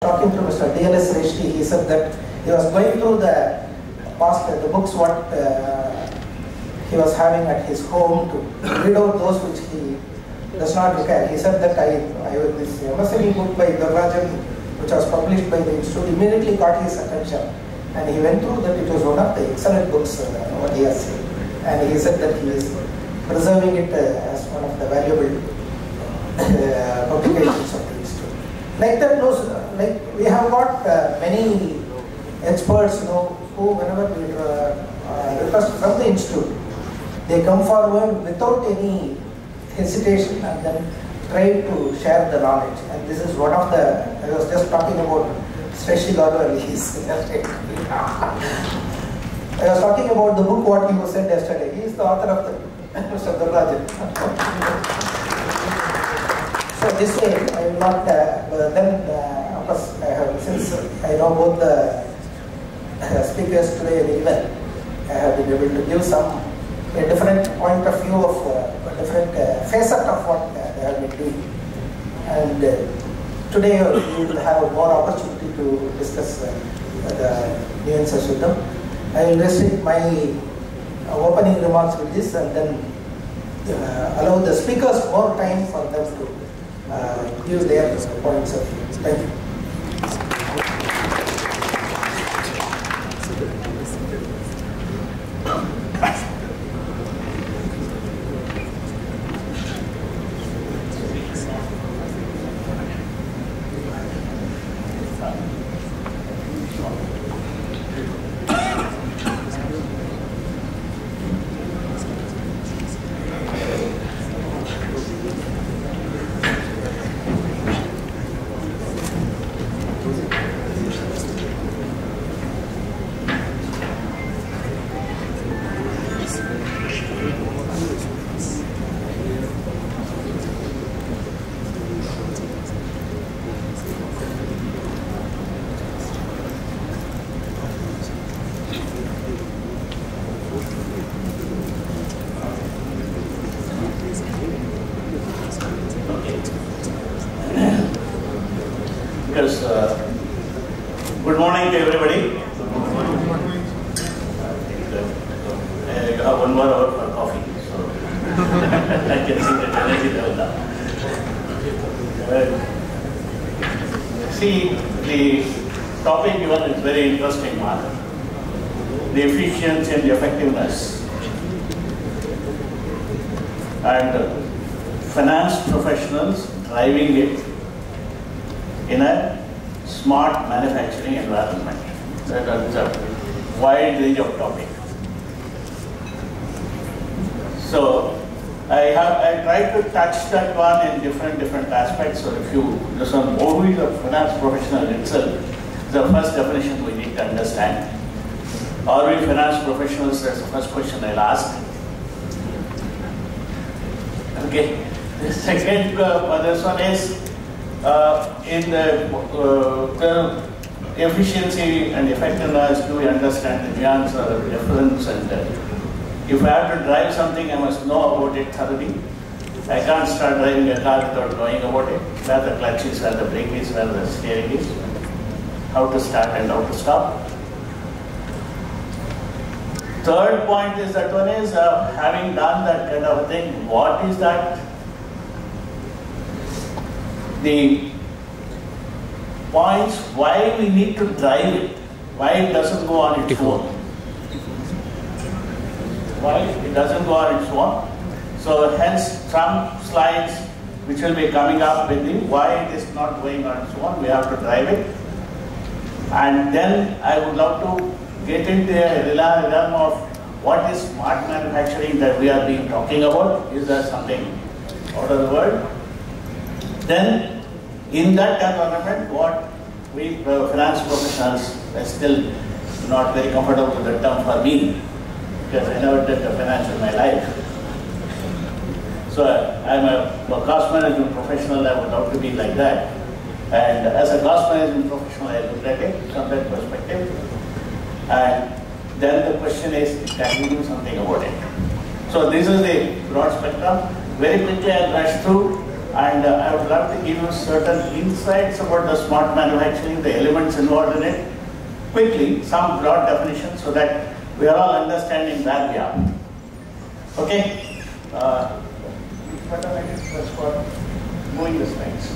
Talking to Mr. D.L.S. Reshti, he said that he was going through the past, the books what he was having at his home to read out those which he does not look at. He said that this MSME book by Durrajan, which was published by the Institute, immediately caught his attention. And he went through that it was one of the excellent books, what he has said. And he said that he is preserving it as one of the valuable publications of the Institute. Like that, like we have got many experts, who whenever we request from the Institute, they come forward without any hesitation and then try to share the knowledge. And this is one of the, I was just talking about Sreshi Gadwal. I was talking about the book what he said yesterday. He is the author of the Mr. Durrajan. So this way, I will not, of course, since I know both the speakers today and even, I have been able to give a different point of view of a different facet of what they have been doing. And today we will have more opportunity to discuss the nuances with them. I will restrict my opening remarks with this and then allow the speakers more time for them to give their points of view. Thank you. Good morning to everybody. You have 1 more hour for coffee, so I can see the energy level now. See, the topic given is very interesting one. The efficiency and the effectiveness. And finance professionals driving it in a smart manufacturing environment. That is a wide range of topic. So I tried to touch that one in different aspects. So if you just on who is a finance professional itself, the first definition we need to understand. Are we finance professionals? That's the first question I'll ask. Okay. The second, this one is in the efficiency and effectiveness. Do we understand the nuance or the difference? And if I have to drive something, I must know about it thoroughly. I can't start driving a car without knowing about it. Where the clutch is, where the brake is, where the steering is, how to start and how to stop. Third point is that one is having done that kind of thing, what is that? The points why we need to drive it, why it doesn't go on its own. Why it doesn't go on its own. So hence some slides which will be coming up with the why it is not going on its own, we have to drive it. And then I would love to get into a realm of what is smart manufacturing that we are being talking about. Is there something out of the world? Then, in that environment, what we finance professionals are still not very comfortable with the term for me, because I never did the finance in my life. So I'm a cost management professional. I would love to be like that. And as a cost management professional, I look at it from that perspective. And then the question is, can we do something about it? So this is the broad spectrum. Very quickly I'll rush through. And I would love to give you certain insights about the smart manufacturing, the elements involved in it. Quickly, some broad definitions so that we are all understanding where we are. Okay? That's for moving the slides.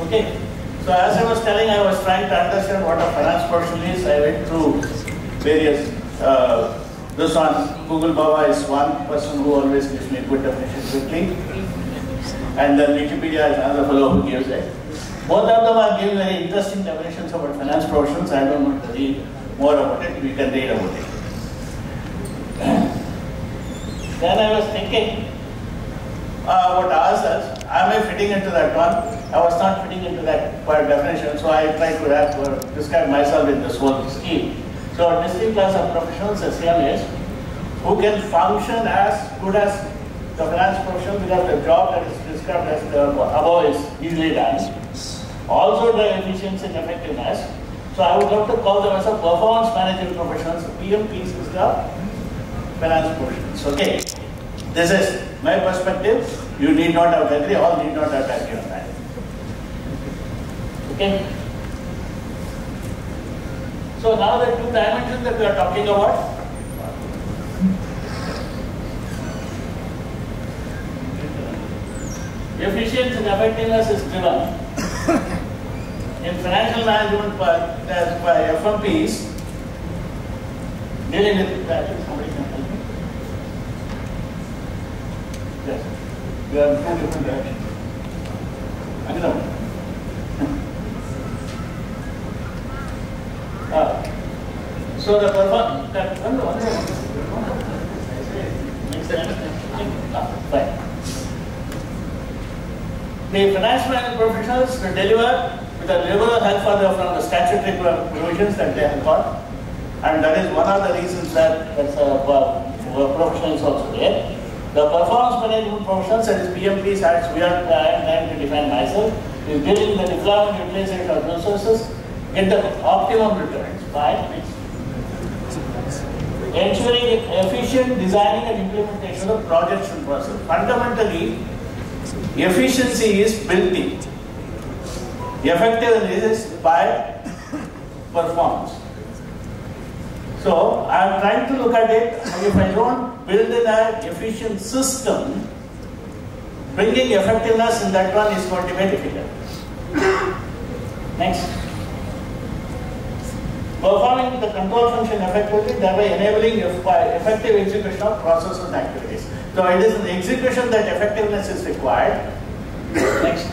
Okay, so as I was telling, I was trying to understand what a finance professional is. I went through various, this one, Google Baba is one person who always gives me a good definition quickly. And then Wikipedia is another fellow who gives it. Both of them are giving very interesting definitions about finance professionals. I don't want to read more about it, we can read about it. Then I was thinking, what ourselves, am I fitting into that one? I was not fitting into that definition, so I tried to describe myself in this whole scheme. So a distinct class of professionals, SCMs, who can function as good as the finance professional because the job that is described as the above is easily done. Also drive efficiency and effectiveness. So I would love to call them as a performance management professionals. PMPs is the finance professionals. Okay. This is my perspective. You need not have to agree, all need not have to agree on that. Okay. So now the two dimensions that we are talking about. Efficiency and effectiveness is driven in financial management by FMPs dealing with that. Somebody can help me. Yes. We are in two different directions. So the performance that fine. The financial management professionals deliver with a liberal help from the statutory provisions that they have got, and that is one of the reasons that professional is also there. The performance management professionals, that is PMPs, as we are trying to define myself, is dealing with the deployment utilization of resources, get the optimum returns by ensuring efficient designing and implementation of projects and process. Fundamentally, efficiency is built in. Effectiveness is by performance. So I am trying to look at it. If I don't build in an efficient system, bringing effectiveness in that one is going to be difficult. Next. Performing the control function effectively, thereby enabling effective execution of processes and activities. So it is in the execution that effectiveness is required. Next.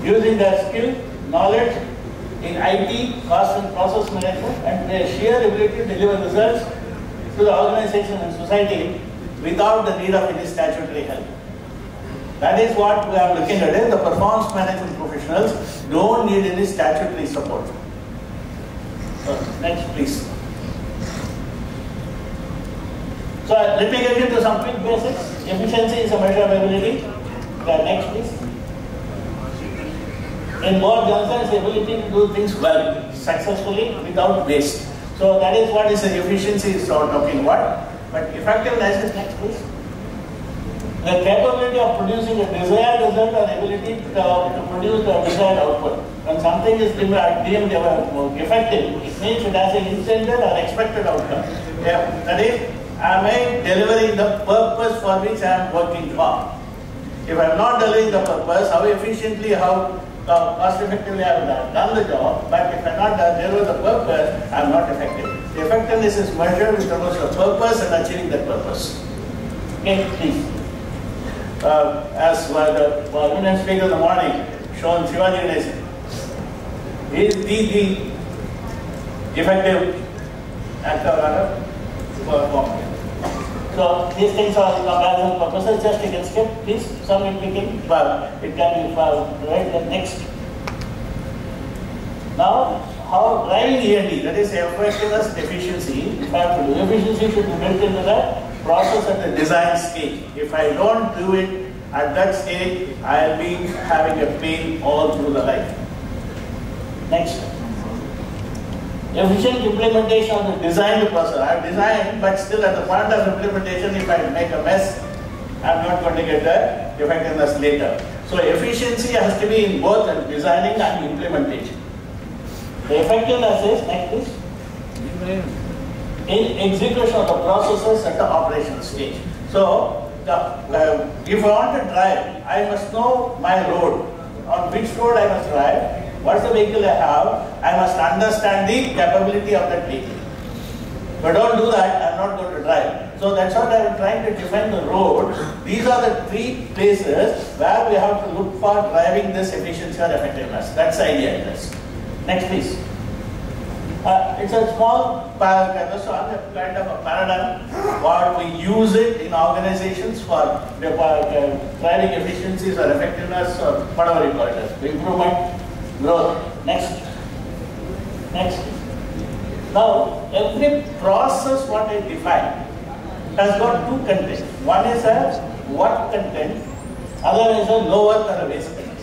Using their skill, knowledge in IT, cost and process management, and their sheer ability to deliver results to the organization and society without the need of any statutory help. That is what we are looking at it. The performance management professionals don't need any statutory support. Next, please. So let me get into some quick basics. Efficiency is a measure of ability. Next, please. In more general, the ability to do things well, successfully, without waste. So that is what is the efficiency is talking about. But effectiveness is next, please. The capability of producing a desired result or ability to produce the desired output. When something is deemed effective, it means it has an intended or expected outcome. That is, am I delivering the purpose for which I am working for? If I am not delivering the purpose, how efficiently, how cost effectively I have done the job, but if I am not deliver the purpose, I am not effective. The effectiveness is measured with terms of purpose and achieving that purpose. Okay, please. As the eminent speaker in the morning, shown Shivaji Ganesan, is the effective actor performer. So these things are comparison purposes. Just you can skip, please. Some nitpicking, but it can be right. The next. Now, driving E&D, that is effectiveness and efficiency. If I have to do efficiency, should be built into that. process at the design stage. If I don't do it at that stage, I'll be having a pain all through the life. Next. Efficient implementation of the designed process. I have designed, but still at the point of implementation, if I make a mess, I'm not going to get the effectiveness later. So efficiency has to be in both designing and implementation. The effectiveness is, next please, in execution of the processes at the operational stage. So if I want to drive, I must know my road. On which road I must drive, what's the vehicle I have, I must understand the capability of that vehicle. If I don't do that, I'm not going to drive. So that's what I'm trying to define the road. These are the three places where we have to look for driving this efficiency or effectiveness. That's the idea. Next please. It's a small kind of a paradigm what we use it in organizations for driving efficiencies or effectiveness or whatever you call it as improvement, growth. Next. Now every process what I define has got two contents. One is a work content, other is a no work or a waste content.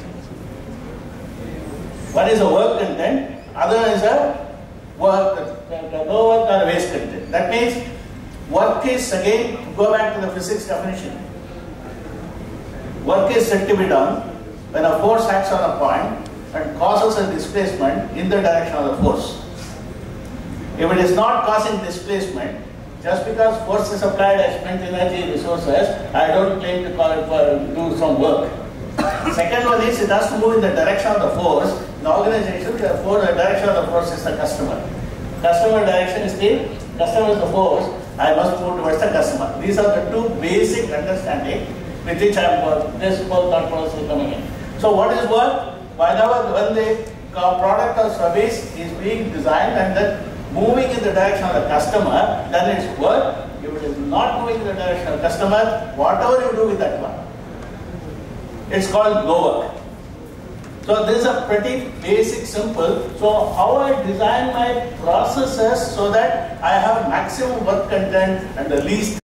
One is a work content, other is a no work or waste content. That means work is, again, go back to the physics definition. Work is said to be done when a force acts on a point and causes a displacement in the direction of the force. If it is not causing displacement, just because force is applied, I spent energy, resources, I don't claim to call it for do some work. Second one is it has to move in the direction of the force. In the organization, therefore, the direction of the force is the customer. Customer direction is the force. I must move towards the customer. These are the two basic understanding with which I am this whole thought process coming in. So what is work? Whenever when the product or service is being designed and then moving in the direction of the customer, then it's work. If it is not moving in the direction of the customer, whatever you do with that one, it's called no work. So this is a pretty basic, simple. So how I design my processes so that I have maximum work content and the least